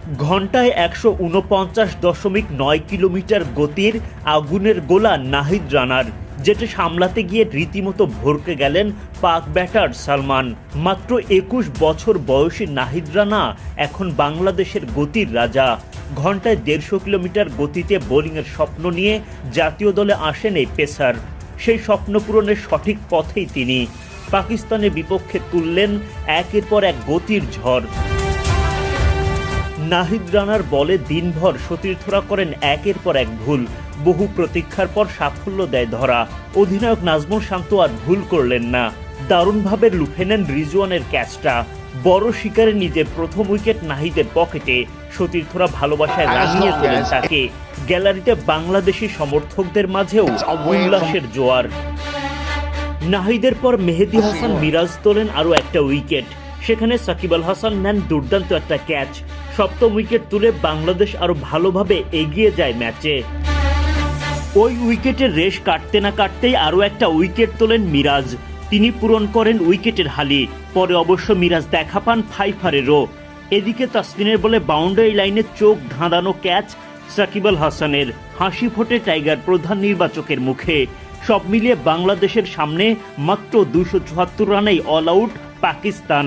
ঘন্টায় ১৪৯.৯ কিলোমিটার গতির আগুনের গোলা নাহিদ রানার, যেটা সামলাতে গিয়ে রীতিমতো ভড়কে গেলেন পাক ব্যাটার সালমান। মাত্র ২১ বছর বয়সী নাহিদ রানা এখন বাংলাদেশের গতির রাজা। ঘন্টায় ১৫০ কিলোমিটার গতিতে বোলিংয়ের স্বপ্ন নিয়ে জাতীয় দলে আসেন এই পেসার। সেই স্বপ্ন পূরণের সঠিক পথেই তিনি পাকিস্তানের বিপক্ষে তুললেন একের পর এক গতির ঝড়। নাহিদ রানার বলে দিনভর সতীর্থরা করেন একের পর এক ভুল। বহু প্রতীক্ষার পর সাফল্য দেয় ধরা। অধিনায়ক নাজমুল শান্ত আর ভুল করলেন না, দারুণভাবে লুফে নেন রিজওয়ানের ক্যাচটা। বড় শিকারে নিজের প্রথম উইকেট নাহিদের পকেটে। সতীর্থরা ভালোবাসায় রাঙিয়ে তোলেন তাকে। গ্যালারিতে বাংলাদেশি সমর্থকদের মাঝেও উল্লাসের জোয়ার। নাহিদের পর মেহেদী হাসান মিরাজ তোলেন আরও একটা উইকেট। সেখানে সাকিব আল হাসান নেন দুর্দান্ত একটা ক্যাচ। সপ্তম উইকেট তুলে বাংলাদেশ আরো ভালোভাবে এগিয়ে যায় ম্যাচে। ওই উইকেটের রেশ কাটতে না কাটতেই আরও একটা উইকেট তোলেন মিরাজ। তিনি পূরণ করেন উইকেটের হালি। পরে অবশ্য মিরাজ দেখা পান ফাইফারেরও। এদিকে তাসকিনের বলে বাউন্ডারি লাইনে চোখ ধাঁধানো ক্যাচ সাকিব আল হাসানের। হাসি ফোটে টাইগার প্রধান নির্বাচকের মুখে। সব মিলিয়ে বাংলাদেশের সামনে মাত্র ২৭৪ রানেই অল আউট পাকিস্তান।